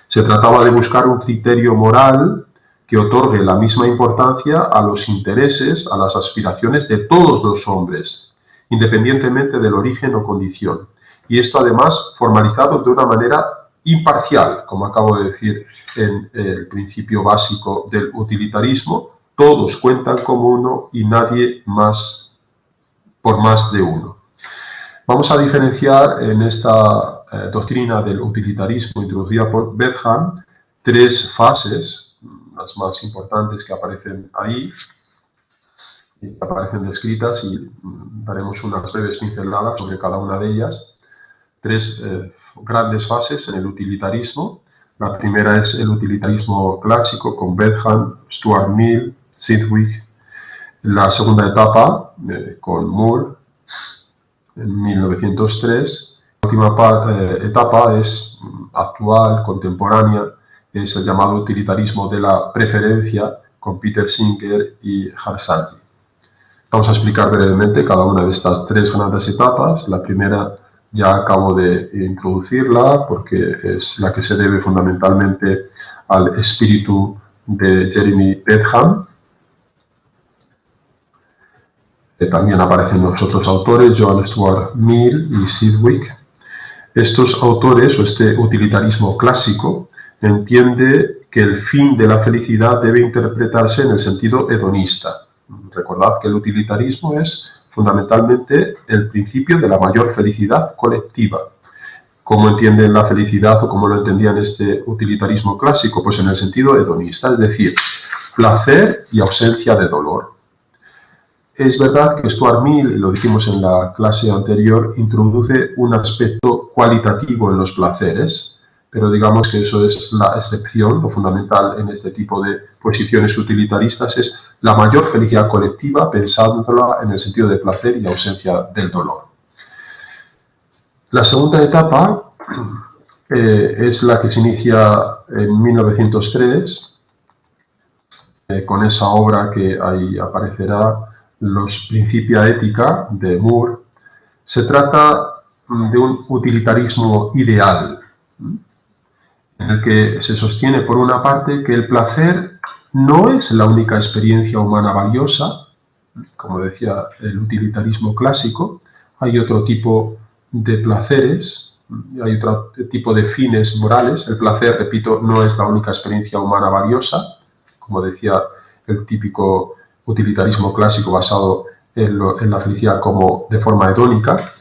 S1: Se trataba de buscar un criterio moral que otorgue la misma importancia a los intereses, a las aspiraciones de todos los hombres, independientemente del origen o condición. Y esto además formalizado de una manera imparcial, como acabo de decir en el principio básico del utilitarismo. Todos cuentan como uno y nadie más por más de uno. Vamos a diferenciar en esta doctrina del utilitarismo introducida por Bentham tres fases, las más importantes que aparecen ahí, que aparecen descritas, y daremos unas breves pinceladas sobre cada una de ellas. Tres grandes fases en el utilitarismo. La primera es el utilitarismo clásico con Bentham, Stuart Mill, Sidgwick. La segunda etapa con Moore en 1903. La última etapa es actual, contemporánea, es el llamado utilitarismo de la preferencia con Peter Singer y Harsanyi. Vamos a explicar brevemente cada una de estas tres grandes etapas. La primera ya acabo de introducirla porque es la que se debe fundamentalmente al espíritu de Jeremy Bentham. También aparecen los otros autores, John Stuart Mill y Sidgwick. Estos autores, o este utilitarismo clásico, entiende que el fin de la felicidad debe interpretarse en el sentido hedonista. Recordad que el utilitarismo es fundamentalmente el principio de la mayor felicidad colectiva. ¿Cómo entienden la felicidad o cómo lo entendían este utilitarismo clásico? Pues en el sentido hedonista, es decir, placer y ausencia de dolor. Es verdad que Stuart Mill, lo dijimos en la clase anterior, introduce un aspecto cualitativo en los placeres, pero digamos que eso es la excepción. Lo fundamental en este tipo de posiciones utilitaristas es la mayor felicidad colectiva, pensándola en el sentido de placer y ausencia del dolor. La segunda etapa es la que se inicia en 1903, con esa obra que ahí aparecerá, Los Principia Ética, de Moore. Se trata de un utilitarismo ideal, en el que se sostiene por una parte que el placer no es la única experiencia humana valiosa, como decía el utilitarismo clásico. Hay otro tipo de placeres, hay otro tipo de fines morales. El placer, repito, no es la única experiencia humana valiosa, como decía el típico utilitarismo clásico basado en la felicidad como de forma hedónica.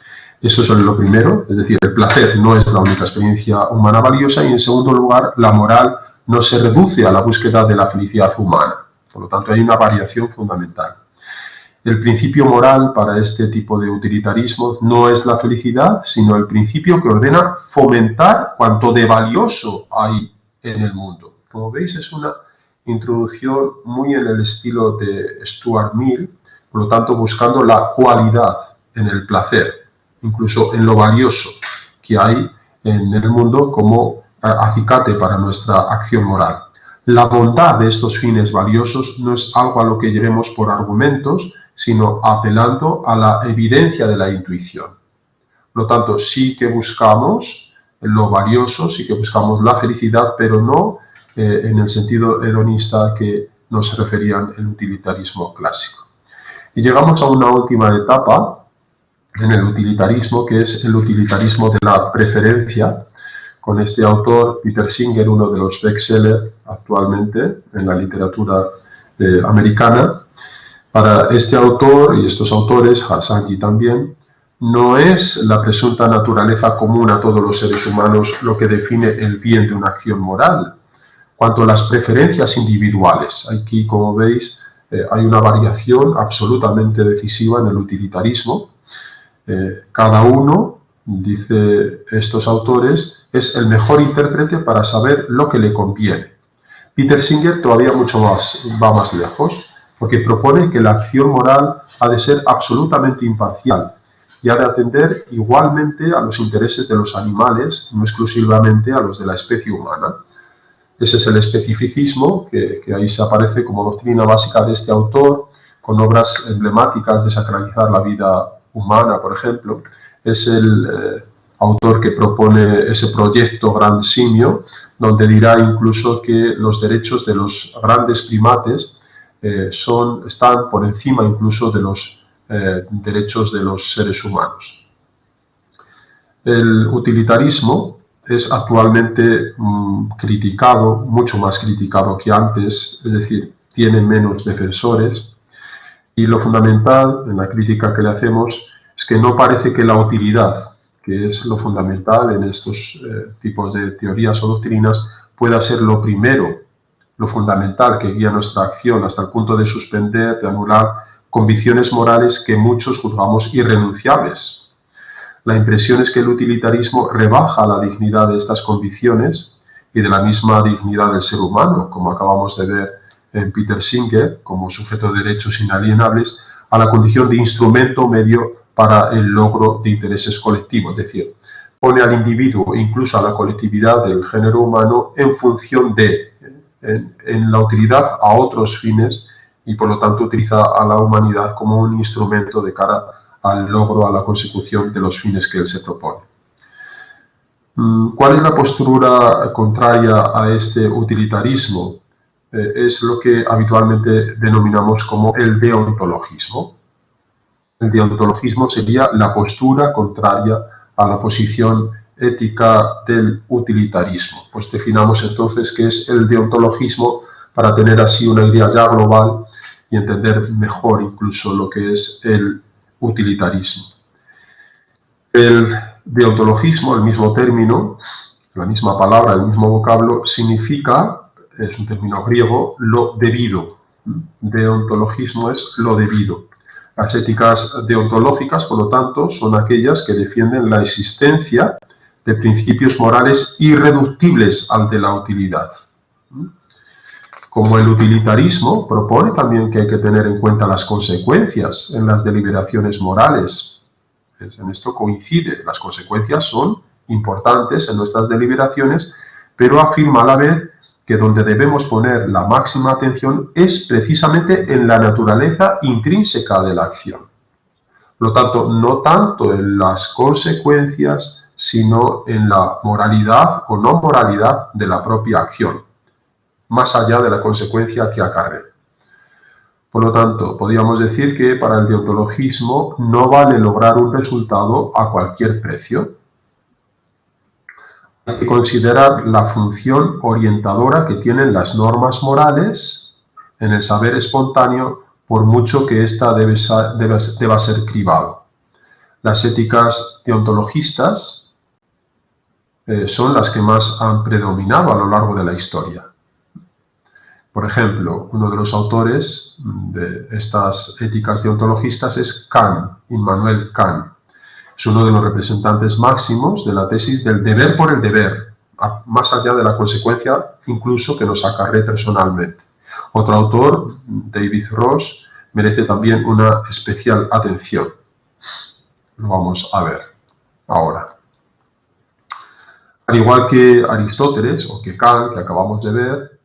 S1: Eso es lo primero, es decir, el placer no es la única experiencia humana valiosa, y en segundo lugar, la moral no se reduce a la búsqueda de la felicidad humana. Por lo tanto, hay una variación fundamental. El principio moral para este tipo de utilitarismo no es la felicidad, sino el principio que ordena fomentar cuanto de valioso hay en el mundo. Como veis, es una introducción muy en el estilo de Stuart Mill, por lo tanto buscando la cualidad en el placer, incluso en lo valioso que hay en el mundo como acicate para nuestra acción moral. La bondad de estos fines valiosos no es algo a lo que lleguemos por argumentos, sino apelando a la evidencia de la intuición. Por lo tanto, sí que buscamos lo valioso, sí que buscamos la felicidad, pero no en el sentido hedonista que nos referían el utilitarismo clásico. Y llegamos a una última etapa en el utilitarismo, que es el utilitarismo de la preferencia, con este autor, Peter Singer, uno de los bestsellers actualmente en la literatura americana. Para este autor y estos autores, Harsanyi también, no es la presunta naturaleza común a todos los seres humanos lo que define el bien de una acción moral, cuanto a las preferencias individuales. Aquí, como veis, hay una variación absolutamente decisiva en el utilitarismo. Cada uno, dice estos autores, es el mejor intérprete para saber lo que le conviene. Peter Singer todavía va más lejos, porque propone que la acción moral ha de ser absolutamente imparcial y ha de atender igualmente a los intereses de los animales, no exclusivamente a los de la especie humana. Ese es el especificismo que ahí se aparece como doctrina básica de este autor, con obras emblemáticas de sacralizar la vida humana, por ejemplo. Es el autor que propone ese proyecto Gran Simio, donde dirá incluso que los derechos de los grandes primates están por encima incluso de los derechos de los seres humanos. El utilitarismo es actualmente criticado, mucho más criticado que antes, es decir, tiene menos defensores, y lo fundamental en la crítica que le hacemos es que no parece que la utilidad, que es lo fundamental en estos tipos de teorías o doctrinas, pueda ser lo primero, lo fundamental que guía nuestra acción hasta el punto de suspender, de anular convicciones morales que muchos juzgamos irrenunciables. La impresión es que el utilitarismo rebaja la dignidad de estas convicciones y de la misma dignidad del ser humano, como acabamos de ver en Peter Singer, como sujeto de derechos inalienables, a la condición de instrumento medio para el logro de intereses colectivos, es decir, pone al individuo, incluso a la colectividad del género humano, en función de en la utilidad a otros fines, y por lo tanto utiliza a la humanidad como un instrumento de cara al logro, a la consecución de los fines que él se propone. ¿Cuál es la postura contraria a este utilitarismo? Es lo que habitualmente denominamos como el deontologismo. El deontologismo sería la postura contraria a la posición ética del utilitarismo. Pues definamos entonces qué es el deontologismo para tener así una idea ya global y entender mejor incluso lo que es el utilitarismo. El deontologismo, el mismo término, la misma palabra, el mismo vocablo, significa, es un término griego, lo debido. Deontologismo es lo debido. Las éticas deontológicas, por lo tanto, son aquellas que defienden la existencia de principios morales irreductibles ante la utilidad. Como el utilitarismo propone también que hay que tener en cuenta las consecuencias en las deliberaciones morales. En esto coincide, las consecuencias son importantes en nuestras deliberaciones, pero afirma a la vez que donde debemos poner la máxima atención es precisamente en la naturaleza intrínseca de la acción. Por lo tanto, no tanto en las consecuencias, sino en la moralidad o no moralidad de la propia acción, más allá de la consecuencia que acarrea. Por lo tanto, podríamos decir que para el deontologismo no vale lograr un resultado a cualquier precio. Hay que considerar la función orientadora que tienen las normas morales en el saber espontáneo, por mucho que ésta deba ser cribado. Las éticas deontologistas son las que más han predominado a lo largo de la historia. Por ejemplo, uno de los autores de estas éticas deontologistas es Kant, Immanuel Kant. Es uno de los representantes máximos de la tesis del deber por el deber, más allá de la consecuencia incluso que nos acarre personalmente. Otro autor, David Ross, merece también una especial atención. Lo vamos a ver ahora. Al igual que Aristóteles o que Kant, que acabamos de ver,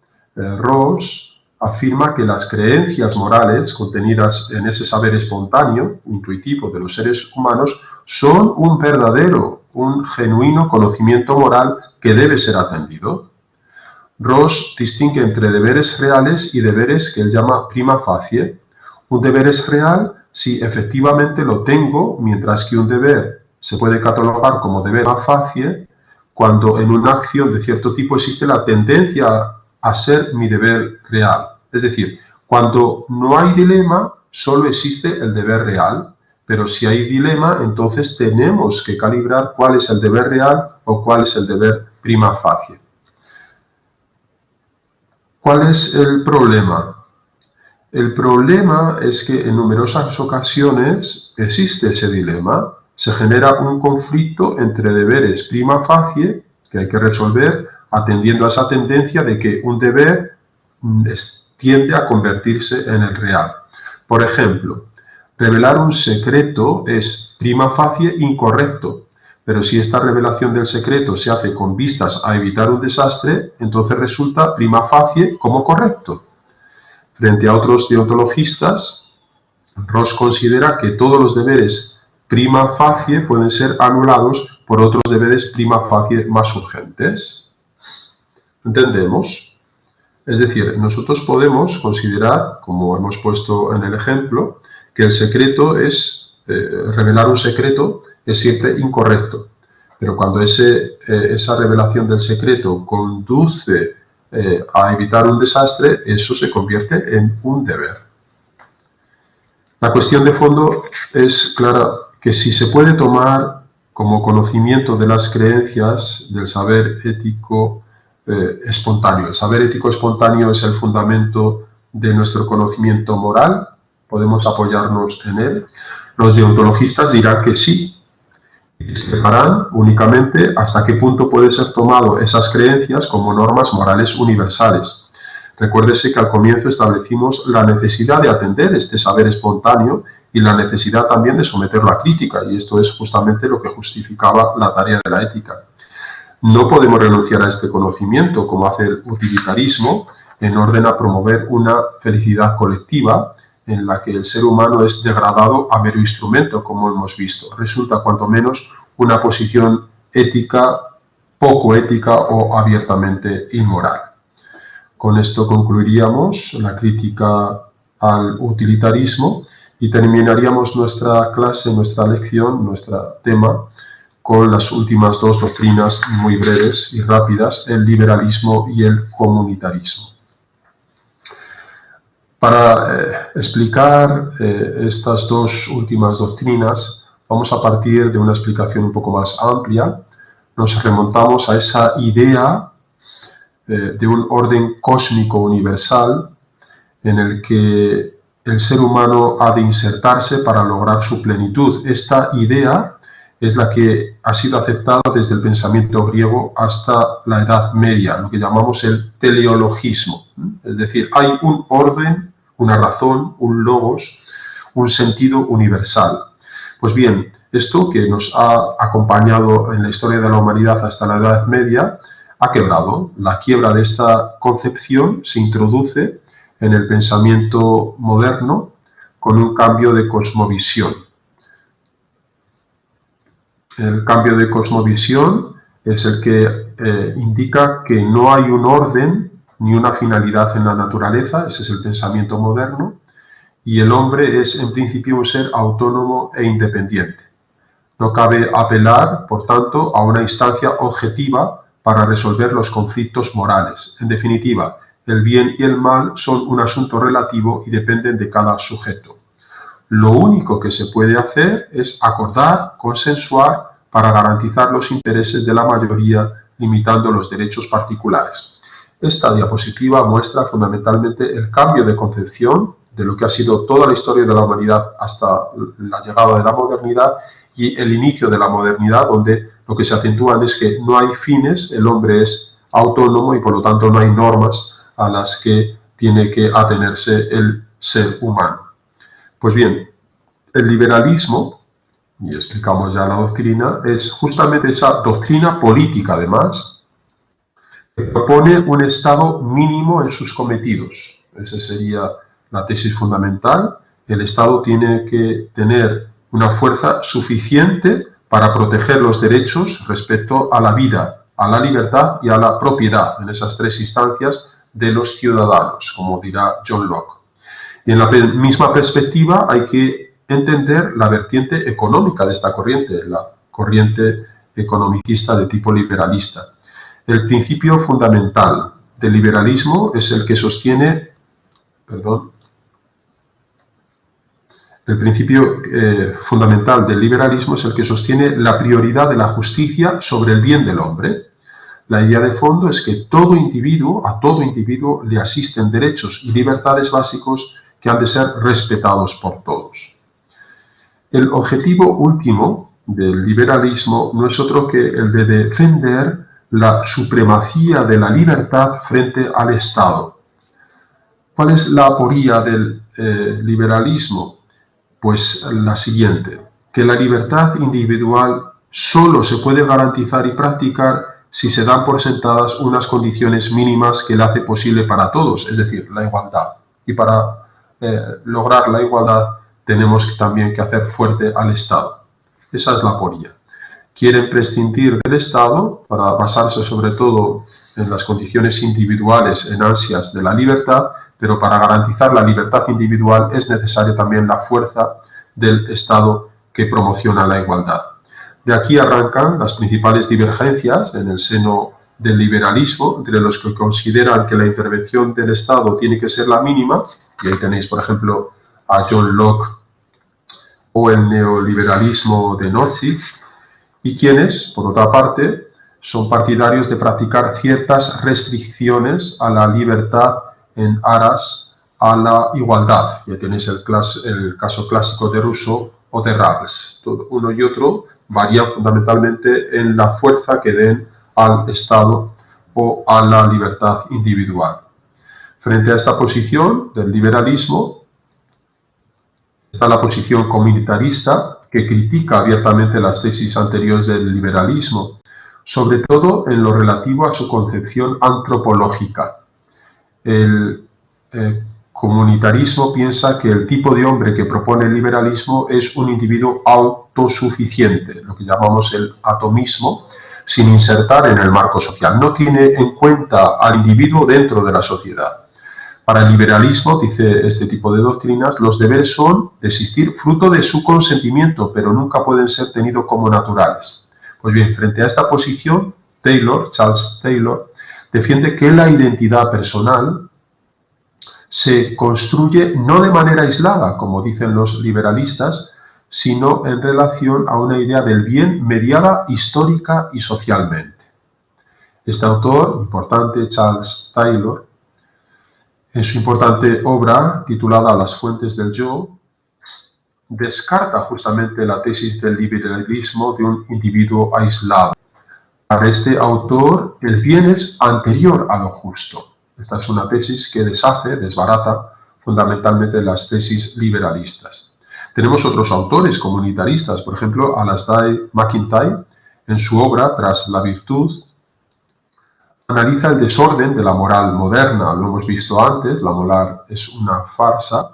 S1: Ross afirma que las creencias morales contenidas en ese saber espontáneo, intuitivo de los seres humanos, son un verdadero, un genuino conocimiento moral que debe ser atendido. Ross distingue entre deberes reales y deberes que él llama prima facie. Un deber es real si efectivamente lo tengo, mientras que un deber se puede catalogar como deber prima facie cuando en una acción de cierto tipo existe la tendencia a ser mi deber real. Es decir, cuando no hay dilema, solo existe el deber real, pero si hay dilema, entonces tenemos que calibrar cuál es el deber real o cuál es el deber prima facie. ¿Cuál es el problema? El problema es que en numerosas ocasiones existe ese dilema, se genera un conflicto entre deberes prima facie, que hay que resolver, atendiendo a esa tendencia de que un deber tiende a convertirse en el real. Por ejemplo, revelar un secreto es prima facie incorrecto, pero si esta revelación del secreto se hace con vistas a evitar un desastre, entonces resulta prima facie como correcto. Frente a otros deontologistas, Ross considera que todos los deberes prima facie pueden ser anulados por otros deberes prima facie más urgentes. ¿Entendemos? Es decir, nosotros podemos considerar, como hemos puesto en el ejemplo, que el secreto es, revelar un secreto es siempre incorrecto. Pero cuando esa revelación del secreto conduce a evitar un desastre, eso se convierte en un deber. La cuestión de fondo es clara, que si se puede tomar como conocimiento de las creencias del saber ético espontáneo. El saber ético espontáneo es el fundamento de nuestro conocimiento moral, podemos apoyarnos en él. Los deontologistas dirán que sí, y explicarán únicamente hasta qué punto pueden ser tomado esas creencias como normas morales universales. Recuérdese que al comienzo establecimos la necesidad de atender este saber espontáneo y la necesidad también de someterlo a crítica, y esto es justamente lo que justificaba la tarea de la ética. No podemos renunciar a este conocimiento, como hace el utilitarismo, en orden a promover una felicidad colectiva en la que el ser humano es degradado a mero instrumento, como hemos visto. Resulta cuanto menos una posición ética, poco ética o abiertamente inmoral. Con esto concluiríamos la crítica al utilitarismo y terminaríamos nuestra clase, nuestra lección, nuestro tema, con las últimas dos doctrinas muy breves y rápidas, el liberalismo y el comunitarismo. Para explicar estas dos últimas doctrinas, vamos a partir de una explicación un poco más amplia. Nos remontamos a esa idea de un orden cósmico universal en el que el ser humano ha de insertarse para lograr su plenitud. Esta idea es la que ha sido aceptada desde el pensamiento griego hasta la Edad Media, lo que llamamos el teleologismo. Es decir, hay un orden, una razón, un logos, un sentido universal. Pues bien, esto que nos ha acompañado en la historia de la humanidad hasta la Edad Media ha quebrado. La quiebra de esta concepción se introduce en el pensamiento moderno con un cambio de cosmovisión. El cambio de cosmovisión es el que indica que no hay un orden ni una finalidad en la naturaleza, ese es el pensamiento moderno, y el hombre es en principio un ser autónomo e independiente. No cabe apelar, por tanto, a una instancia objetiva para resolver los conflictos morales. En definitiva, el bien y el mal son un asunto relativo y dependen de cada sujeto. Lo único que se puede hacer es acordar, consensuar para garantizar los intereses de la mayoría, limitando los derechos particulares. Esta diapositiva muestra fundamentalmente el cambio de concepción de lo que ha sido toda la historia de la humanidad hasta la llegada de la modernidad y el inicio de la modernidad, donde lo que se acentúa es que no hay fines, el hombre es autónomo y por lo tanto no hay normas a las que tiene que atenerse el ser humano. Pues bien, el liberalismo, y explicamos ya la doctrina, es justamente esa doctrina política además, que propone un Estado mínimo en sus cometidos. Esa sería la tesis fundamental. El Estado tiene que tener una fuerza suficiente para proteger los derechos respecto a la vida, a la libertad y a la propiedad, en esas tres instancias de los ciudadanos, como dirá John Locke. Y en la misma perspectiva hay que entender la vertiente económica de esta corriente, la corriente economicista de tipo liberalista. El principio fundamental del liberalismo es el que sostiene, el principio fundamental del liberalismo es el que sostiene la prioridad de la justicia sobre el bien del hombre. La idea de fondo es que a todo individuo le asisten derechos y libertades básicos que han de ser respetados por todos. El objetivo último del liberalismo no es otro que el de defender la supremacía de la libertad frente al Estado. ¿Cuál es la aporía del liberalismo? Pues la siguiente, que la libertad individual solo se puede garantizar y practicar si se dan por sentadas unas condiciones mínimas que la hace posible para todos, es decir, la igualdad. Y para lograr la igualdad tenemos también que hacer fuerte al Estado. Esa es la aporía. Quieren prescindir del Estado para basarse sobre todo en las condiciones individuales, en ansias de la libertad, pero para garantizar la libertad individual es necesaria también la fuerza del Estado que promociona la igualdad. De aquí arrancan las principales divergencias en el seno del liberalismo, entre los que consideran que la intervención del Estado tiene que ser la mínima, y ahí tenéis, por ejemplo, a John Locke o el neoliberalismo de Nozick, y quienes, por otra parte, son partidarios de practicar ciertas restricciones a la libertad en aras a la igualdad. Ya tenéis el caso clásico de Rousseau o de Rawls. Uno y otro varían fundamentalmente en la fuerza que den al Estado o a la libertad individual. Frente a esta posición del liberalismo está la posición comunitarista, que critica abiertamente las tesis anteriores del liberalismo, sobre todo en lo relativo a su concepción antropológica. El comunitarismo piensa que el tipo de hombre que propone el liberalismo es un individuo autosuficiente, lo que llamamos el atomismo, sin insertar en el marco social. No tiene en cuenta al individuo dentro de la sociedad. Para el liberalismo, dice este tipo de doctrinas, los deberes son de existir fruto de su consentimiento, pero nunca pueden ser tenidos como naturales. Pues bien, frente a esta posición, Charles Taylor, defiende que la identidad personal se construye no de manera aislada, como dicen los liberalistas, sino en relación a una idea del bien mediada histórica y socialmente. Este autor, importante, Charles Taylor, en su importante obra titulada Las fuentes del yo, descarta justamente la tesis del liberalismo de un individuo aislado. Para este autor, el bien es anterior a lo justo. Esta es una tesis que desbarata fundamentalmente las tesis liberalistas. Tenemos otros autores comunitaristas, por ejemplo, Alasdair MacIntyre, en su obra Tras la virtud, analiza el desorden de la moral moderna. Lo hemos visto antes, la moral es una farsa.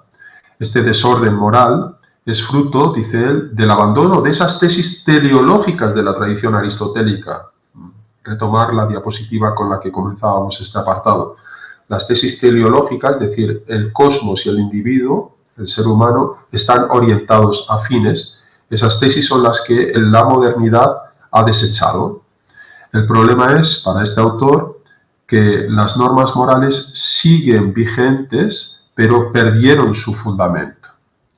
S1: Este desorden moral es fruto, dice él, del abandono de esas tesis teleológicas de la tradición aristotélica. Retomar la diapositiva con la que comenzábamos este apartado. Las tesis teleológicas, es decir, el cosmos y el individuo, el ser humano, están orientados a fines. Esas tesis son las que la modernidad ha desechado. El problema es, para este autor, que las normas morales siguen vigentes, pero perdieron su fundamento.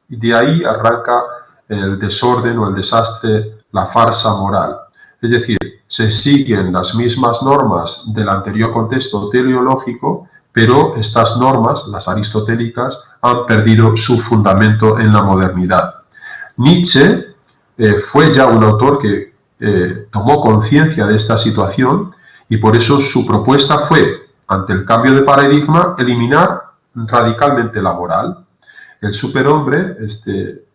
S1: Y de ahí arranca el desorden o el desastre, la farsa moral. Es decir, se siguen las mismas normas del anterior contexto teleológico, pero estas normas, las aristotélicas, han perdido su fundamento en la modernidad. Nietzsche fue ya un autor que tomó conciencia de esta situación y por eso su propuesta fue, ante el cambio de paradigma, eliminar radicalmente la moral. El superhombre,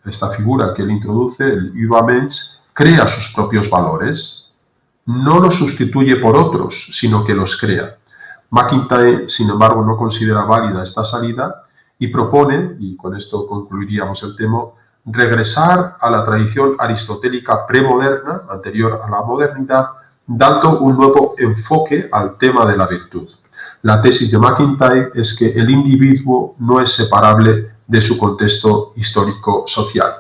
S1: esta figura que él introduce, el Übermensch, crea sus propios valores, no los sustituye por otros, sino que los crea. McIntyre, sin embargo, no considera válida esta salida y propone, y con esto concluiríamos el tema, regresar a la tradición aristotélica premoderna, anterior a la modernidad, dando un nuevo enfoque al tema de la virtud. La tesis de McIntyre es que el individuo no es separable de su contexto histórico-social.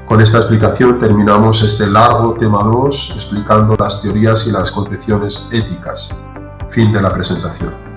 S1: Con esta explicación terminamos este largo tema 2 explicando las teorías y las concepciones éticas. Fin de la presentación.